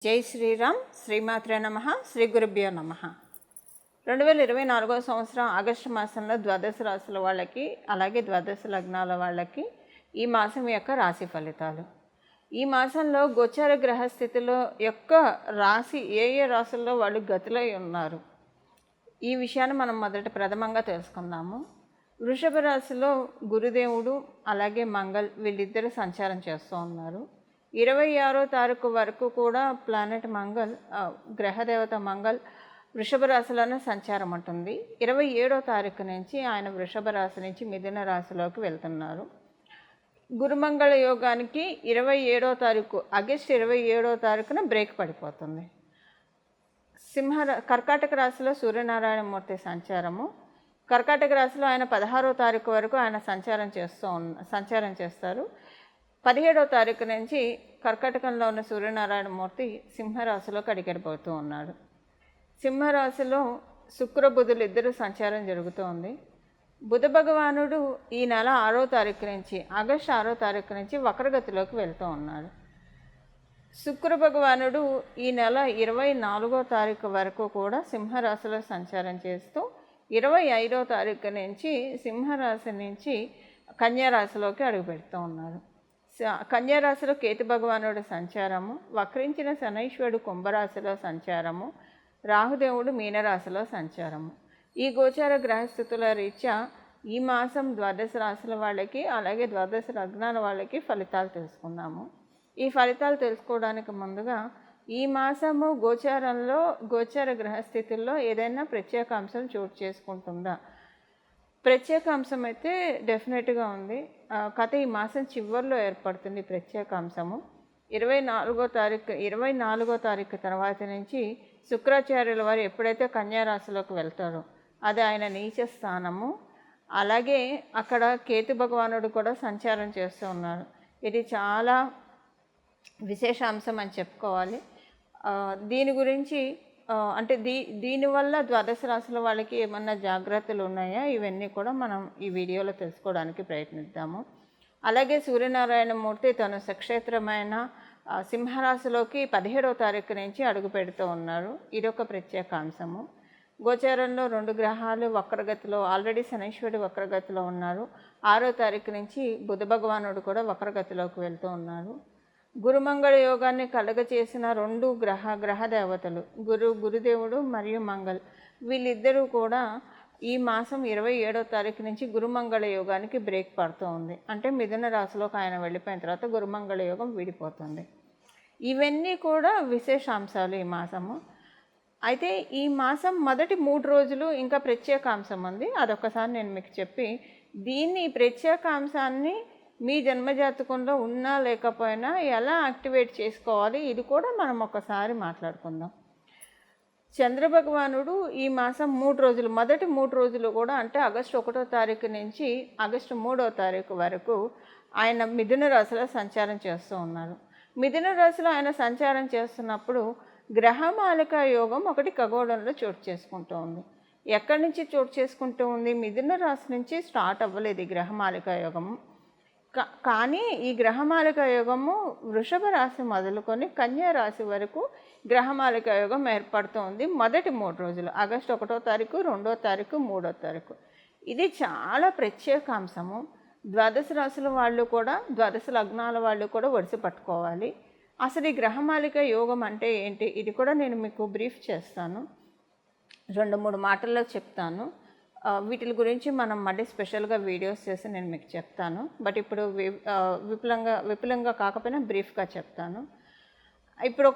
జై శ్రీరామ్. శ్రీమాత్రే నమ. శ్రీ గురుభ్యో నమ. 2024 సంవత్సరం ఆగస్టు మాసంలో ద్వాదశ రాశుల వాళ్ళకి, అలాగే ద్వాదశ లగ్నాల వాళ్ళకి ఈ మాసం యొక్క రాశి ఫలితాలు. ఈ మాసంలో గోచార గ్రహస్థితిలో యొక్క రాశి ఏ రాశుల్లో వాళ్ళు గతులై ఉన్నారు, ఈ విషయాన్ని మనం ప్రథమంగా తెలుసుకుందాము. వృషభ రాశిలో గురుదేవుడు అలాగే మంగళ్ వీళ్ళిద్దరూ సంచారం చేస్తూ ఉన్నారు. 26వ తారీఖు వరకు కూడా ప్లానెట్ మంగళ్, గ్రహదేవత మంగళ్ వృషభ రాశిలోనే సంచారం ఉంటుంది. 27వ తారీఖు నుంచి ఆయన వృషభ రాశి నుంచి మిథున రాశిలోకి వెళ్తున్నారు. గురుమంగళ యోగానికి 27వ తారీఖు ఆగస్టు 27వ తారీఖున బ్రేక్ పడిపోతుంది. కర్కాటక రాశిలో సూర్యనారాయణమూర్తి సంచారము. కర్కాటక రాశిలో ఆయన 16వ తారీఖు వరకు ఆయన సంచారం చేస్తారు. 17వ తారీఖు నుంచి కర్కాటకంలో ఉన్న సూర్యనారాయణమూర్తి సింహరాశిలోకి అడిగడిపోతూ ఉన్నాడు. సింహరాశిలో శుక్ర బుధులు ఇద్దరు సంచారం జరుగుతోంది. బుధ భగవానుడు ఈ నెల 6వ తారీఖు నుంచి ఆగస్టు 6వ తారీఖు నుంచి వక్రగతిలోకి వెళ్తూ ఉన్నాడు. శుక్ర భగవానుడు ఈ నెల 24వ తారీఖు వరకు కూడా సింహరాశిలో సంచారం చేస్తూ 25వ తారీఖు నుంచి సింహరాశి నుంచి కన్యారాశిలోకి అడుగుపెడుతూ ఉన్నారు. కన్యారాశిలో కేతు భగవానుడు సంచారము, వక్రించిన శనైశ్వరుడు కుంభరాశిలో సంచారము, రాహుదేవుడు మీనరాశిలో సంచారము. ఈ గోచార గ్రహస్థితుల రీత్యా ఈ మాసం ద్వాదశ రాశుల వాళ్ళకి అలాగే ద్వాదశ లగ్నాల వాళ్ళకి ఫలితాలు తెలుసుకుందాము. ఈ ఫలితాలు తెలుసుకోవడానికి ముందుగా ఈ మాసము గోచార గ్రహస్థితుల్లో ఏదైనా ప్రత్యేక అంశం చోటు చేసుకుంటుందా? ప్రత్యేక అంశం అయితే డెఫినెట్గా ఉంది. ఈ మాసం చివరిలో ఏర్పడుతుంది ప్రత్యేక అంశము. 24వ తారీఖు తర్వాత నుంచి శుక్రాచార్యుల వారు ఎప్పుడైతే కన్యారాశిలోకి వెళ్తారో అది ఆయన నీచ స్థానము. అలాగే అక్కడ కేతు భగవానుడు కూడా సంచారం చేస్తూ ఉన్నారు. ఇది చాలా విశేష అంశం అని చెప్పుకోవాలి. దీని గురించి అంటే దీనివల్ల ద్వాదశ రాశుల వాళ్ళకి ఏమన్నా జాగ్రత్తలు ఉన్నాయా, ఇవన్నీ కూడా మనం ఈ వీడియోలో తెలుసుకోవడానికి ప్రయత్నిద్దాము. అలాగే సూర్యనారాయణమూర్తి తన సక్షేత్రమైన సింహరాశిలోకి 17వ తారీఖు నుంచి అడుగు పెడుతూ ఉన్నారు. ఇదొక ప్రత్యేక అంశము. గోచారంలో 2 గ్రహాలు వక్రగతిలో, ఆల్రెడీ శనైశ్వరుడు వక్రగతిలో ఉన్నారు. 6వ తారీఖు నుంచి బుధ భగవానుడు కూడా వక్రగతిలోకి వెళ్తూ ఉన్నారు. గురుమంగళ యోగాన్ని కలగచేసిన 2 గ్రహ దేవతలు గురుదేవుడు మరియు మంగళ్ వీళ్ళిద్దరూ కూడా ఈ మాసం 27వ తారీఖు నుంచి గురుమంగళ యోగానికి బ్రేక్ పడుతూ ఉంది. అంటే మిథున రాశిలోకి ఆయన వెళ్ళిపోయిన తర్వాత గురుమంగళ యోగం విడిపోతుంది. ఇవన్నీ కూడా విశేషాంశాలు ఈ మాసము. అయితే ఈ మాసం మొదటి 3 రోజులు ఇంకా ప్రత్యేక అంశం ఉంది. అదొకసారి నేను మీకు చెప్పి ఈ ప్రత్యేక అంశాన్ని మీ జన్మజాతకంలో ఉన్నా లేకపోయినా ఎలా యాక్టివేట్ చేసుకోవాలి ఇది కూడా మనం ఒకసారి మాట్లాడుకుందాం. చంద్రభగవానుడు ఈ మాసం 3 రోజులు, మొదటి 3 రోజులు కూడా అంటే ఆగస్టు 1వ తారీఖు నుంచి ఆగస్టు 3వ తారీఖు వరకు ఆయన మిథున రాశిలో సంచారం చేస్తూ ఉన్నారు. మిథున రాశిలో ఆయన సంచారం చేస్తున్నప్పుడు గ్రహమాలిక యోగం ఒకటి ఖగోళంలో చోటు చేసుకుంటూ ఉంది. ఎక్కడి నుంచి చోటు చేసుకుంటూ ఉంది? మిథున రాశి నుంచి స్టార్ట్ అవ్వలేదు ఈ గ్రహమాలిక యోగము. కానీ ఈ గ్రహమాలిక యోగము వృషభ రాశి మొదలుకొని కన్యా రాశి వరకు గ్రహమాలిక యోగం ఏర్పడుతుంది. మొదటి 3 రోజులు ఆగస్టు 1వ తారీఖు, 2వ తారీఖు, 3వ తారీఖు. ఇది చాలా ప్రత్యేక అంశము. ద్వాదశ రాశుల వాళ్ళు కూడా, ద్వాదశ లగ్నాల వాళ్ళు కూడా ఒడిసి పట్టుకోవాలి. అసలు ఈ గ్రహమాలిక యోగం అంటే ఏంటి, ఇది కూడా నేను మీకు బ్రీఫ్ చేస్తాను, 2-3 మాటల్లో చెప్తాను. వీటి గురించి మనం మళ్ళీ స్పెషల్గా వీడియోస్ చేసి నేను మీకు చెప్తాను. బట్ ఇప్పుడు విపులంగా కాకపోయినా బ్రీఫ్గా చెప్తాను. ఇప్పుడు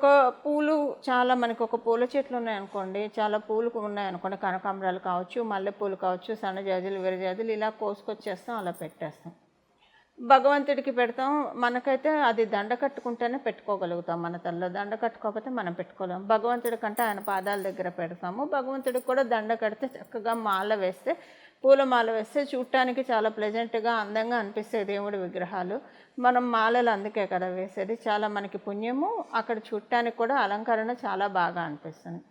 మనకు ఒక పూల చెట్లు ఉన్నాయనుకోండి, చాలా పూలు ఉన్నాయనుకోండి, కనకాంబరాలు కావచ్చు, మల్లెపూలు కావచ్చు, సన్నజాజులు, విరజాజులు ఇలా కోసుకొచ్చేస్తాం, అలా పెట్టేస్తాం. భగవంతుడికి పెడతాం. మనకైతే అది దండ కట్టుకుంటేనే పెట్టుకోగలుగుతాం. మన తలలో దండ కట్టుకోకపోతే మనం పెట్టుకోలేము. భగవంతుడి కంటే ఆయన పాదాల దగ్గర పెడతాము. భగవంతుడికి కూడా దండ కడితే చక్కగా పూల మాల వేస్తే చూడటానికి చాలా ప్లెజెంట్గా, అందంగా అనిపిస్తాయి దేవుడి విగ్రహాలు. మనం మాలలు అందుకే కదా వేసేది. చాలా మనకి పుణ్యము. అక్కడ చూడటానికి కూడా అలంకరణ చాలా బాగా అనిపిస్తుంది.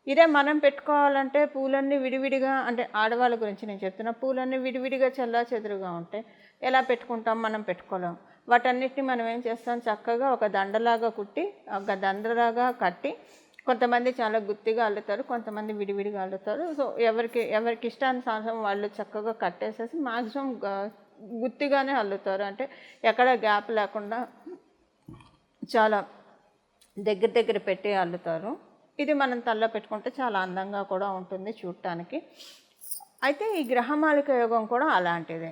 ఇదే మనం పెట్టుకోవాలంటే పూలన్నీ విడివిడిగా, అంటే ఆడవాళ్ళ గురించి నేను చెప్తున్నా, పూలన్నీ విడివిడిగా చెల్లాచెదురుగా ఉంటాయి. ఎలా పెట్టుకుంటాం? మనం పెట్టుకోలేం. వాటన్నిటిని మనం ఏం చేస్తాం, చక్కగా ఒక దండలాగా కుట్టి, ఒక దండలాగా కట్టి, కొంతమంది చాలా గుత్తిగా అల్లుతారు, కొంతమంది విడివిడిగా అల్లుతారు. సో ఎవరికి ఇష్టానుసారం వాళ్ళు చక్కగా కట్టేసేసి మ్యాక్సిమం గుత్తిగానే అల్లుతారు. అంటే ఎక్కడ గ్యాప్ లేకుండా చాలా దగ్గర దగ్గర పెట్టి అల్లుతారు. ఇది మనం తలలో పెట్టుకుంటే చాలా అందంగా కూడా ఉంటుంది చూడటానికి. అయితే ఈ గ్రహమాలిక యోగం కూడా అలాంటిదే.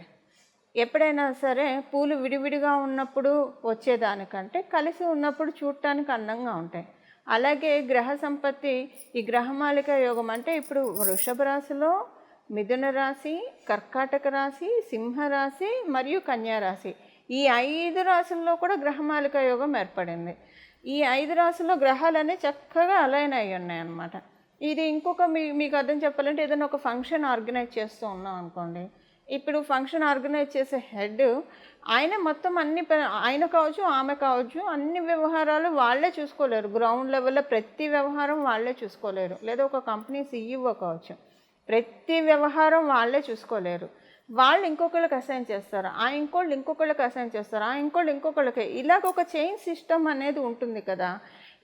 ఎప్పుడైనా సరే పూలు విడివిడిగా ఉన్నప్పుడు వచ్చేదానికంటే కలిసి ఉన్నప్పుడు చూడటానికి అందంగా ఉంటాయి. అలాగే గ్రహ సంపత్తి, ఈ గ్రహమాలిక యోగం అంటే ఇప్పుడు వృషభ రాశిలో, మిథున రాశి, కర్కాటక రాశి, సింహరాశి మరియు కన్యా రాశి, ఈ 5 రాశుల్లో కూడా గ్రహమాలిక యోగం ఏర్పడింది. ఈ 5 రాశుల్లో గ్రహాలన్నీ చక్కగా అలైన్ అయ్యి ఉన్నాయి అన్నమాట. ఇది ఇంకొక మీకు అర్థం చెప్పాలంటే, ఏదైనా ఒక ఫంక్షన్ ఆర్గనైజ్ చేస్తూ ఉన్నాం అనుకోండి. ఇప్పుడు ఫంక్షన్ ఆర్గనైజ్ చేసే హెడ్ ఆయన మొత్తం ఆయన కావచ్చు, ఆమె కావచ్చు, అన్ని వ్యవహారాలు వాళ్ళే చూసుకోలేరు. గ్రౌండ్ లెవెల్లో ప్రతి వ్యవహారం వాళ్ళే చూసుకోలేరు. లేదా ఒక కంపెనీ సీఈఓ కావచ్చు, ప్రతి వ్యవహారం వాళ్ళే చూసుకోలేరు. వాళ్ళు ఇంకొకళ్ళకి అసైన్ చేస్తారు, ఆ ఇంకోళ్ళు ఇంకొకళ్ళకి అసైన్ చేస్తారు, ఆ ఇంకోళ్ళు ఇంకొకళ్ళకి. ఇలాగ ఒక చైన్ సిస్టమ్ అనేది ఉంటుంది కదా.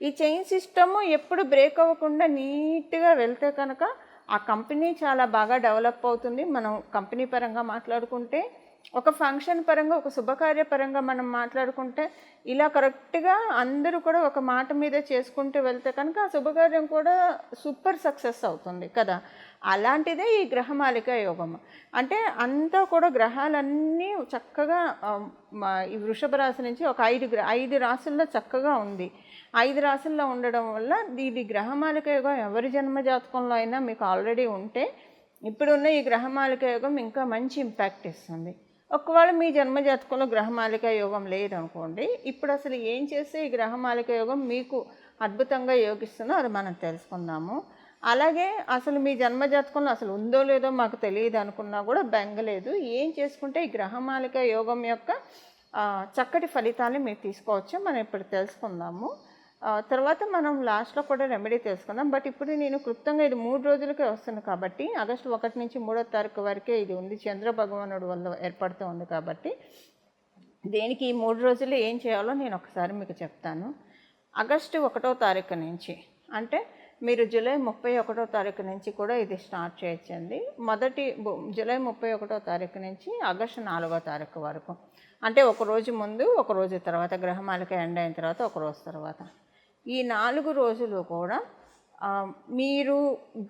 ఈ చైన్ సిస్టము ఎప్పుడు బ్రేక్ అవ్వకుండా నీట్గా వెళ్తే కనుక ఆ కంపెనీ చాలా బాగా డెవలప్ అవుతుంది. మనం కంపెనీ పరంగా మాట్లాడుకుంటే, ఒక ఫంక్షన్ పరంగా, ఒక శుభకార్య పరంగా మనం మాట్లాడుకుంటే, ఇలా కరెక్ట్గా అందరూ కూడా ఒక మాట మీద చేసుకుంటూ వెళ్తే కనుక ఆ శుభకార్యం కూడా సూపర్ సక్సెస్ అవుతుంది కదా. అలాంటిదే ఈ గ్రహమాలిక యోగం. అంటే అంతా కూడా గ్రహాలన్నీ చక్కగా ఈ వృషభ రాశి నుంచి ఒక 5 రాశుల్లో చక్కగా ఉంది. 5 రాశుల్లో ఉండడం వల్ల ఇది గ్రహమాలిక యోగం ఎవరి జన్మ జాతకంలో అయినా మీకు ఆల్రెడీ ఉంటే, ఇప్పుడున్న ఈ గ్రహమాలిక యోగం ఇంకా మంచి ఇంపాక్ట్ ఇస్తుంది. ఒకవేళ మీ జన్మజాతకంలో గ్రహమాలిక యోగం లేదనుకోండి, ఇప్పుడు అసలు ఏం చేస్తే ఈ గ్రహమాలిక యోగం మీకు అద్భుతంగా యోగిస్తుందో అది మనం తెలుసుకుందాము. అలాగే అసలు మీ జన్మజాతకంలో అసలు ఉందో లేదో మాకు తెలియదు అనుకున్నా కూడా బెంగలేదు. ఏం చేసుకుంటే ఈ గ్రహమాలిక యోగం యొక్క చక్కటి ఫలితాన్ని మీరు తీసుకోవచ్చు, మనం ఇప్పుడు తెలుసుకుందాము. తర్వాత మనం లాస్ట్లో కూడా రెమెడీ తెలుసుకుందాం. బట్ ఇప్పుడు నేను క్లుప్తంగా ఇది 3 రోజులకే వస్తుంది కాబట్టి, ఆగస్టు 1 నుంచి 3వ తారీఖు వరకే ఇది ఉంది. చంద్ర భగవానుడు వల్ల ఏర్పడుతూ ఉంది కాబట్టి, దేనికి ఈ 3 రోజులు ఏం చేయాలో నేను ఒకసారి మీకు చెప్తాను. ఆగస్టు 1వ తారీఖు నుంచి, అంటే మీరు జూలై 31వ తారీఖు నుంచి కూడా ఇది స్టార్ట్ చేయొచ్చండి. జూలై 31వ తారీఖు నుంచి ఆగస్టు 4వ తారీఖు వరకు, అంటే ఒక రోజు ముందు, ఒక రోజు తర్వాత, గ్రహమాలిక ఎండ్ అయిన తర్వాత ఒక రోజు తర్వాత, ఈ 4 రోజులు కూడా మీరు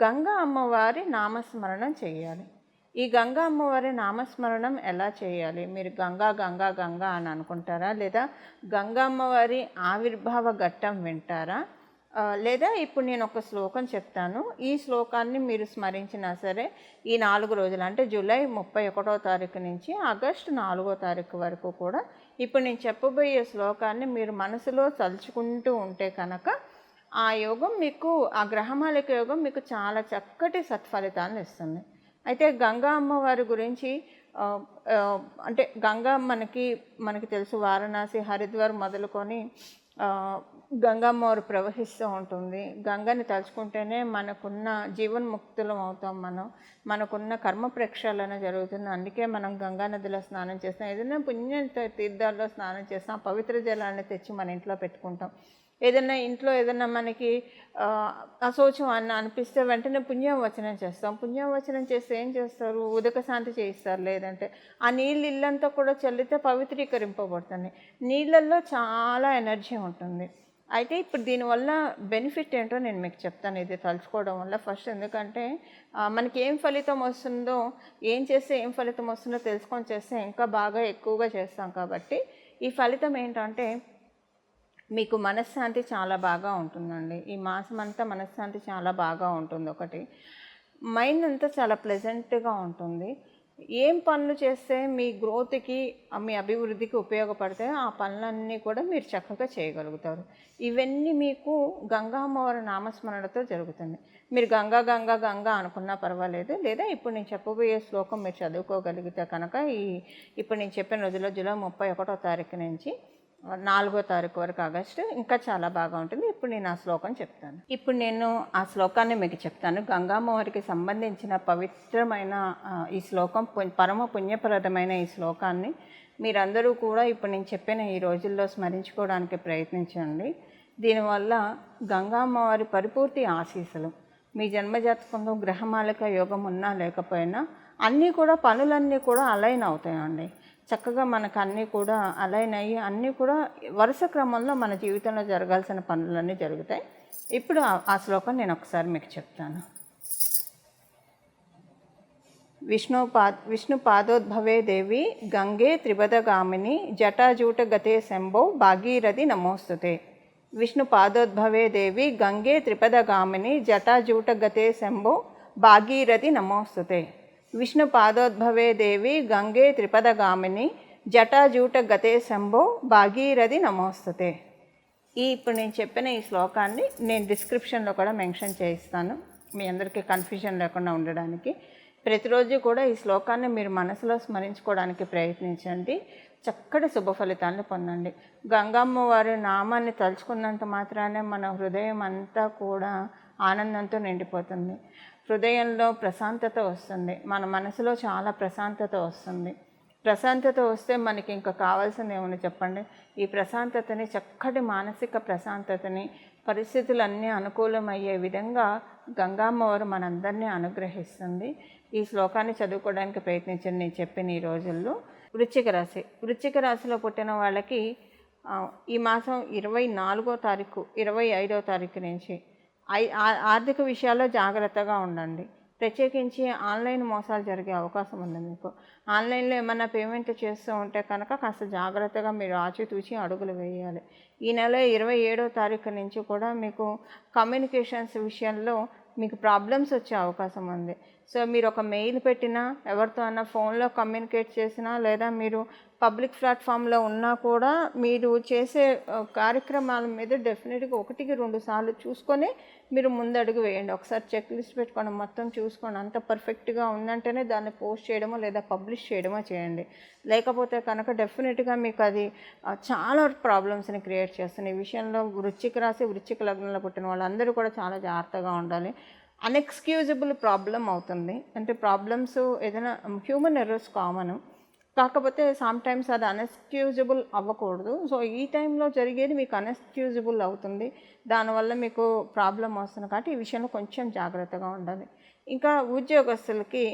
గంగా అమ్మవారి నామస్మరణం చేయాలి. ఈ గంగా అమ్మవారి నామస్మరణం ఎలా చేయాలి? మీరు గంగా గంగా గంగా అని అనుకుంటారా? లేదా గంగా అమ్మవారి ఆవిర్భావ ఘట్టం వింటారా? లేదా ఇప్పుడు నేను ఒక శ్లోకం చెప్తాను, ఈ శ్లోకాన్ని మీరు స్మరించినా సరే ఈ 4 రోజులు, అంటే జూలై 31వ తారీఖు నుంచి ఆగస్టు 4వ తారీఖు వరకు కూడా ఇప్పుడు నేను చెప్పబోయే శ్లోకాన్ని మీరు మనసులో తలుచుకుంటూ ఉంటే కనుక ఆ యోగం మీకు, ఆ గ్రహమాలిక యోగం మీకు చాలా చక్కటి సత్ఫలితాన్ని ఇస్తుంది. అయితే గంగా అమ్మవారి గురించి అంటే గంగా మనకి తెలుసు, వారణాసి, హరిద్వార్ మొదలుకొని గంగమ్మవారు ప్రవహిస్తూ ఉంటుంది. గంగని తలుచుకుంటేనే మనకున్న జీవన్ముక్తులం అవుతాం. మనకున్న కర్మ ప్రక్షాళన జరుగుతుంది. అందుకే మనం గంగా నదిలో స్నానం చేస్తాం. ఏదైనా పుణ్య తీర్థాల్లో స్నానం చేస్తాం, పవిత్ర జలాన్ని తెచ్చి మన ఇంట్లో పెట్టుకుంటాం. ఇంట్లో ఏదైనా మనకి అశౌచం అనిపిస్తే వెంటనే పుణ్యవచనం చేస్తాం. పుణ్యవచనం చేస్తే ఏం చేస్తారు? ఉదక శాంతి చేయిస్తారు. లేదంటే ఆ నీళ్ళు ఇల్లంతా కూడా చల్లితే పవిత్రీకరింపబడుతుంది. నీళ్ళల్లో చాలా ఎనర్జీ ఉంటుంది. అయితే ఇప్పుడు దీనివల్ల బెనిఫిట్ ఏంటో నేను మీకు చెప్తాను, ఇది తలుచుకోవడం వల్ల. ఫస్ట్ ఎందుకంటే మనకి ఏం ఫలితం వస్తుందో, ఏం చేస్తే ఏం ఫలితం వస్తుందో తెలుసుకొని చేస్తే ఇంకా బాగా ఎక్కువగా చేస్తాం. కాబట్టి ఈ ఫలితం ఏంటంటే మీకు మనశ్శాంతి చాలా బాగా ఉంటుందండి. ఈ మాసం అంతా మనశ్శాంతి చాలా బాగా ఉంటుంది. ఒకటి, మైండ్ అంతా చాలా ప్లెజెంట్గా ఉంటుంది. ఏం పనులు చేస్తే మీ గ్రోత్కి, మీ అభివృద్ధికి ఉపయోగపడతాయో ఆ పనులన్నీ కూడా మీరు చక్కగా చేయగలుగుతారు. ఇవన్నీ మీకు గంగా అమ్మవారి నామస్మరణతో జరుగుతుంది. మీరు గంగా గంగా గంగా అనుకున్నా పర్వాలేదు, లేదా ఇప్పుడు నేను చెప్పబోయే శ్లోకం మీరు చదువుకోగలిగితే కనుక ఇప్పుడు నేను చెప్పిన రోజుల్లో జూలై 31వ తారీఖు నుంచి 4వ తారీఖు వరకు ఆగస్టు ఇంకా చాలా బాగా ఉంటుంది. ఇప్పుడు నేను ఆ శ్లోకం చెప్తాను. ఇప్పుడు నేను ఆ శ్లోకాన్ని మీకు చెప్తాను. గంగామ్మవారికి సంబంధించిన పవిత్రమైన ఈ శ్లోకం పరమ పుణ్యప్రదమైన ఈ శ్లోకాన్ని మీరందరూ కూడా ఇప్పుడు నేను చెప్పిన ఈ రోజుల్లో స్మరించుకోవడానికి ప్రయత్నించండి. దీనివల్ల గంగామ్మవారి పరిపూర్తి ఆశీస్సులు మీ జన్మజాతకంలో గ్రహమాలిక యోగం ఉన్నా లేకపోయినా అన్నీ కూడా పనులన్నీ కూడా అలైన్ అవుతాయండి. చక్కగా మనకు అన్నీ కూడా అలైన్ అయ్యి అన్నీ కూడా వరుస క్రమంలో మన జీవితంలో జరగాల్సిన పనులన్నీ జరుగుతాయి. ఇప్పుడు ఆ శ్లోకం నేను ఒకసారి మీకు చెప్తాను. విష్ణు పాదోద్భవే దేవి గంగే త్రిపదగామిని జటాజూట గతే శంభో భాగీరథి నమోస్తుతే. విష్ణు పాదోద్భవే దేవి గంగే త్రిపదగామిని జటాజూట గతే శంభో భాగీరథి నమోస్తుతే. విష్ణు పాదోద్భవే దేవి గంగే త్రిపదగామిని జటాజూట గతే శంభో భాగీరథి నమోస్తుతే. ఇప్పుడు నేను చెప్పిన ఈ శ్లోకాన్ని నేను డిస్క్రిప్షన్లో కూడా మెన్షన్ చేయిస్తాను, మీ అందరికీ కన్ఫ్యూజన్ లేకుండా ఉండడానికి. ప్రతిరోజు కూడా ఈ శ్లోకాన్ని మీరు మనసులో స్మరించుకోవడానికి ప్రయత్నించండి. చక్కటి శుభ ఫలితాలను పొందండి. గంగమ్మ వారి నామాన్ని తలుచుకున్నంత మాత్రానే మన హృదయం అంతా కూడా ఆనందంతో నిండిపోతుంది. హృదయంలో ప్రశాంతత వస్తుంది, మన మనసులో చాలా ప్రశాంతత వస్తుంది. ప్రశాంతత వస్తే మనకి ఇంకా కావాల్సింది ఏమని చెప్పండి. ఈ ప్రశాంతతని, చక్కటి మానసిక ప్రశాంతతని, పరిస్థితులన్నీ అనుకూలమయ్యే విధంగా గంగామ్మవారు మనందరినీ అనుగ్రహిస్తుంది. ఈ శ్లోకాన్ని చదువుకోవడానికి ప్రయత్నించండి నేను చెప్పిన ఈ రోజుల్లో. వృశ్చిక రాశి. వృశ్చిక రాశిలో పుట్టిన వాళ్ళకి ఈ మాసం 24వ తారీఖు 25వ తారీఖు నుంచి ఆర్థిక విషయాల్లో జాగ్రత్తగా ఉండండి. ప్రత్యేకించి ఆన్లైన్ మోసాలు జరిగే అవకాశం ఉంది మీకు. ఆన్లైన్లో ఏమన్నా పేమెంట్ చేస్తూ ఉంటే కనుక కాస్త జాగ్రత్తగా మీరు ఆచితూచి అడుగులు వేయాలి. ఈ నెల 27వ తారీఖు నుంచి కూడా మీకు కమ్యూనికేషన్స్ విషయంలో మీకు ప్రాబ్లమ్స్ వచ్చే అవకాశం ఉంది. సో మీరు ఒక మెయిల్ పెట్టినా, ఎవరితో అన్నా ఫోన్లో కమ్యూనికేట్ చేసినా, లేదా మీరు పబ్లిక్ ప్లాట్ఫామ్లో ఉన్నా కూడా మీరు చేసే కార్యక్రమాల మీద డెఫినెట్గా 1-2 సార్లు చూసుకొని మీరు ముందడుగు వేయండి. ఒకసారి చెక్ లిస్ట్ పెట్టుకొని మొత్తం చూసుకోండి. అంత పర్ఫెక్ట్గా ఉందంటేనే దాన్ని పోస్ట్ చేయడమో లేదా పబ్లిష్ చేయడమో చేయండి. లేకపోతే కనుక డెఫినెట్గా మీకు అది చాలా ప్రాబ్లమ్స్ని క్రియేట్ చేస్తుంది. ఈ విషయంలో వృశ్చిక రాశి, వృశ్చిక లగ్నంలో పుట్టిన వాళ్ళందరూ కూడా చాలా జాగ్రత్తగా ఉండాలి. అన్ఎక్స్క్యూజబుల్ ప్రాబ్లం అవుతుంది. అంటే ప్రాబ్లమ్స్ ఏదైనా హ్యూమన్ ఎర్రర్స్ కామను, కాకపోతే సమ్టైమ్స్ అది అన్ఎక్స్క్యూజబుల్ అవ్వకూడదు. సో ఈ టైంలో జరిగేది మీకు అన్ఎక్స్క్యూజబుల్ అవుతుంది, దానివల్ల మీకు ప్రాబ్లం వస్తుంది. కాబట్టి ఈ విషయంలో కొంచెం జాగ్రత్తగా ఉండాలి. ఇంకా ఉద్యోగస్తులకి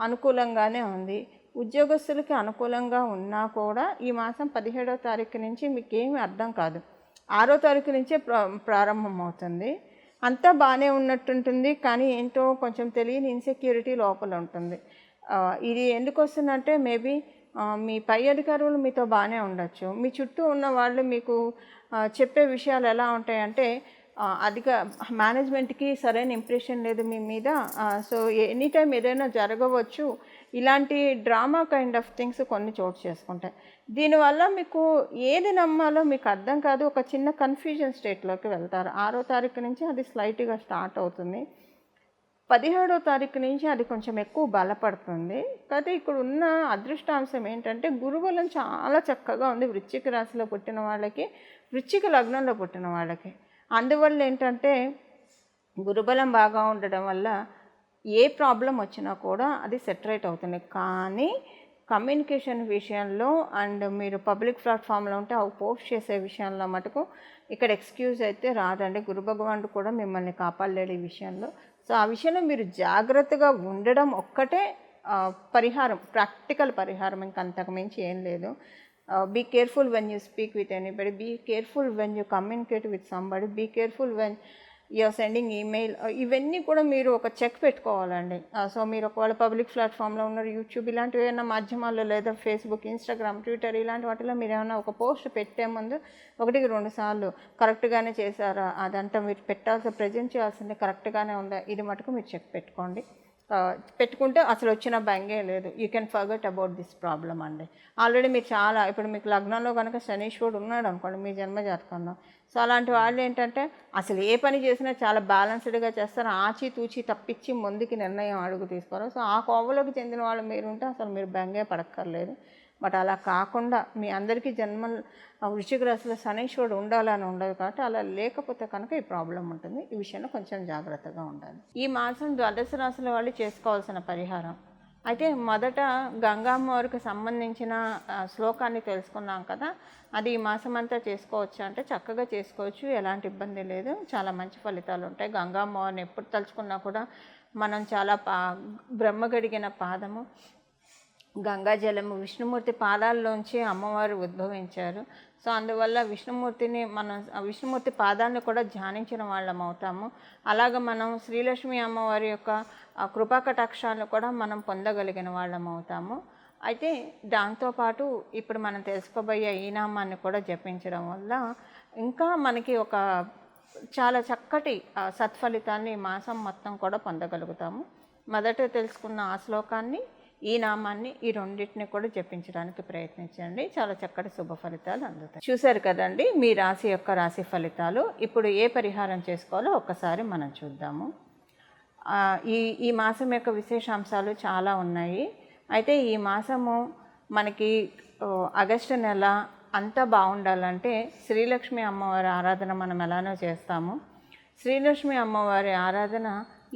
అనుకూలంగానే ఉంది. ఉద్యోగస్తులకి అనుకూలంగా ఉన్నా కూడా ఈ మాసం 17వ తారీఖు నుంచి మీకు ఏమీ అర్థం కాదు. 6వ తారీఖు నుంచే ప్రారంభమవుతుంది. అంతా బాగానే ఉన్నట్టుంటుంది, కానీ ఏంటో కొంచెం తెలియని ఇన్సెక్యూరిటీ లోపల ఉంటుంది. ఇది ఎందుకు వస్తుందంటే మేబీ మీ పై అధికారులు మీతో బాగానే ఉండొచ్చు. మీ చుట్టూ ఉన్న వాళ్ళు మీకు చెప్పే విషయాలు ఎలా ఉంటాయంటే అధిక మేనేజ్మెంట్కి సరైన ఇంప్రెషన్ లేదు మీ మీద. సో ఎనీ టైం ఏదైనా జరగవచ్చు. ఇలాంటి డ్రామా కైండ్ ఆఫ్ థింగ్స్ కొన్ని చోటు చేసుకుంటాయి. దీనివల్ల మీకు ఏది నమ్మాలో మీకు అర్థం కాదు. ఒక చిన్న కన్ఫ్యూజన్ స్టేట్లోకి వెళ్తారు. 6వ తారీఖు నుంచి అది స్లైట్గా స్టార్ట్ అవుతుంది. 17వ తారీఖు నుంచి అది కొంచెం ఎక్కువ బలపడుతుంది. కాకపోతే ఇక్కడ ఉన్న అదృష్టాంశం ఏంటంటే గురుబలం చాలా చక్కగా ఉంది వృశ్చిక రాశిలో పుట్టిన వాళ్ళకి, వృశ్చిక లగ్నంలో పుట్టిన వాళ్ళకి. అందువల్ల ఏంటంటే గురుబలం బాగా ఉండడం వల్ల ఏ ప్రాబ్లం వచ్చినా కూడా అది సెటరేట్ అవుతుంది. కానీ కమ్యూనికేషన్ విషయంలో అండ్ మీరు పబ్లిక్ ప్లాట్ఫామ్లో ఉంటే అవి పోస్ట్ చేసే విషయంలో మటుకు ఇక్కడ ఎక్స్క్యూజ్ అయితే రాదండి. గురు భగవానుడు కూడా మిమ్మల్ని కాపాడలేడు ఈ విషయంలో. సో ఆ విషయంలో మీరు జాగ్రత్తగా ఉండడం ఒక్కటే పరిహారం, ప్రాక్టికల్ పరిహారం, ఇంకంతకు మించి ఏం లేదు. Be careful when you speak with anybody, be careful when you communicate with somebody, be careful when you're sending email. ఇవన్నీ కూడా మీరు ఒక చెక్ పెట్టుకోవాలండి. సో మీరు ఒకవేళ పబ్లిక్ ప్లాట్ఫామ్లో ఉన్నారు, యూట్యూబ్ ఇలాంటివి ఏమైనా మాధ్యమాల్లో లేదా ఫేస్బుక్, ఇన్స్టాగ్రామ్, ట్విట్టర్ ఇలాంటి వాటిలో మీరు ఏమైనా ఒక పోస్ట్ పెట్టే ముందు 1-2 సార్లు కరెక్ట్గానే చేశారా, అదంతా మీరు పెట్టాల్సిన ప్రజెంట్ చేయాల్సింది కరెక్ట్గానే ఉందా, ఇది మటుకు మీరు చెక్ పెట్టుకోండి. పెట్టుకుంటే అసలు వచ్చిన భంగే లేదు. You can forget about this problem అండి. ఆల్రెడీ మీరు చాలా ఇప్పుడు మీకు లగ్నంలో కనుక శనీశ్వరుడు ఉన్నాడు అనుకోండి మీ జన్మజాతకంలో. సో అలాంటి వాళ్ళు ఏంటంటే అసలు ఏ పని చేసినా చాలా బ్యాలెన్స్డ్గా చేస్తారు, ఆచితూచి తప్పించి ముందుకి నిర్ణయం అడుగు తీసుకోరు. సో ఆ కోవలోకి చెందిన వాళ్ళు మీరు ఉంటే అసలు మీరు భంగే పడక్కర్లేదు. బట్ అలా కాకుండా మీ అందరికీ వృశ్చిక రాశిలో శనీశ్వరుడు ఉండాలని ఉండదు కాబట్టి అలా లేకపోతే కనుక ఈ ప్రాబ్లం ఉంటుంది. ఈ విషయంలో కొంచెం జాగ్రత్తగా ఉండాలి. ఈ మాసం ద్వాదశ రాశుల వాళ్ళు చేసుకోవాల్సిన పరిహారం అయితే మొదట గంగామ్మవారికి సంబంధించిన శ్లోకాన్ని తెలుసుకున్నాం కదా, అది ఈ మాసం అంతా చేసుకోవచ్చు అంటే చక్కగా చేసుకోవచ్చు, ఎలాంటి ఇబ్బంది లేదు, చాలా మంచి ఫలితాలు ఉంటాయి. గంగామ్మవారిని ఎప్పుడు తలుచుకున్నా కూడా మనం చాలా బ్రహ్మగడిగిన పాదము గంగాజలము విష్ణుమూర్తి పాదాల్లోంచి అమ్మవారు ఉద్భవించారు. సో అందువల్ల విష్ణుమూర్తి పాదాలను కూడా ధ్యానించిన వాళ్ళం అవుతాము. అలాగ మనం శ్రీలక్ష్మి అమ్మవారి యొక్క కృపాకటాక్షాలను కూడా మనం పొందగలిగిన వాళ్ళం అవుతాము. అయితే దాంతోపాటు ఇప్పుడు మనం తెలుసుకోబోయే ఈ నామాన్ని కూడా జపించడం వల్ల ఇంకా మనకి ఒక చాలా చక్కటి సత్ఫలితాన్ని ఈ మాసం మొత్తం కూడా పొందగలుగుతాము. మొదట తెలుసుకున్న ఆ శ్లోకాన్ని, ఈ నామాన్ని, ఈ రెండింటిని కూడా జపించడానికి ప్రయత్నించండి. చాలా చక్కటి శుభ ఫలితాలు అందుతాయి. చూశారు కదండి మీ రాశి యొక్క రాశి ఫలితాలు. ఇప్పుడు ఏ పరిహారం చేసుకోవాలో ఒక్కసారి మనం చూద్దాము. ఈ మాసం యొక్క విశేషాంశాలు చాలా ఉన్నాయి. అయితే ఈ మాసము మనకి ఆగస్టు నెల అంతా బాగుండాలంటే శ్రీలక్ష్మి అమ్మవారి ఆరాధన మనం ఎలానో చేస్తాము. శ్రీలక్ష్మి అమ్మవారి ఆరాధన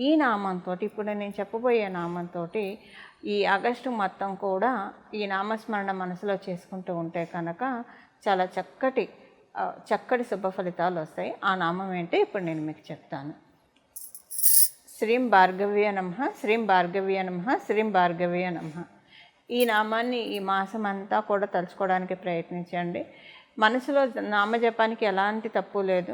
ఈ నామంతో, ఇప్పుడు నేను చెప్పబోయే నామంతో ఈ ఆగస్టు మొత్తం కూడా ఈ నామస్మరణ మనసులో చేసుకుంటూ ఉంటే కనుక చాలా చక్కటి శుభ ఫలితాలు వస్తాయి. ఆ నామం ఏంటో ఇప్పుడు నేను మీకు చెప్తాను. శ్రీం భార్గవ్య నమః, శ్రీం భార్గవ్య నమః, శ్రీం భార్గవ్య నమః. ఈ నామాన్ని ఈ మాసం అంతా కూడా తలుచుకోవడానికి ప్రయత్నించండి. మనసులో నామజపానికి ఎలాంటి తప్పు లేదు.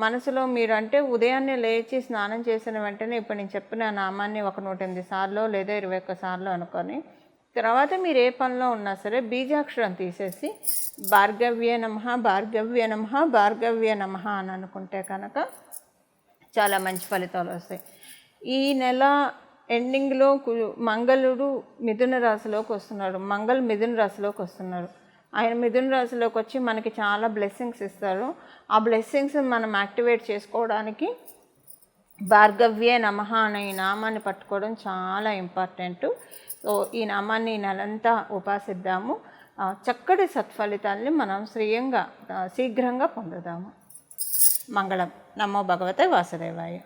మనసులో మీరు అంటే ఉదయాన్నే లేచి స్నానం చేసిన వెంటనే ఇప్పుడు నేను చెప్పిన నామాన్ని ఒక 108 సార్లు లేదా 21 సార్లు అనుకొని, తర్వాత మీరు ఏ పనిలో ఉన్నా సరే బీజాక్షరం తీసేసి భార్గవ్య నమః, భార్గవ్య నమః, భార్గవ్య నమః అని అనుకుంటే కనుక చాలా మంచి ఫలితాలు వస్తాయి. ఈ నెల ఎండింగ్లో మంగళుడు మిథున రాశిలోకి వస్తున్నాడు. మిథున రాశిలోకి వస్తున్నారు. ఆయన మిథున రాశిలోకి వచ్చి మనకి చాలా బ్లెస్సింగ్స్ ఇస్తారు. ఆ బ్లెస్సింగ్స్ మనం యాక్టివేట్ చేసుకోవడానికి భార్గవ్యే నమః అనే ఈ నామాన్ని పట్టుకోవడం చాలా ఇంపార్టెంట్. సో ఈ నామాన్ని ఈ నెలంతా ఉపాసిద్దాము. చక్కటి సత్ఫలితాన్ని మనం శీఘ్రంగా పొందుదాము. మంగళం. నమో భగవతే వాసుదేవాయ.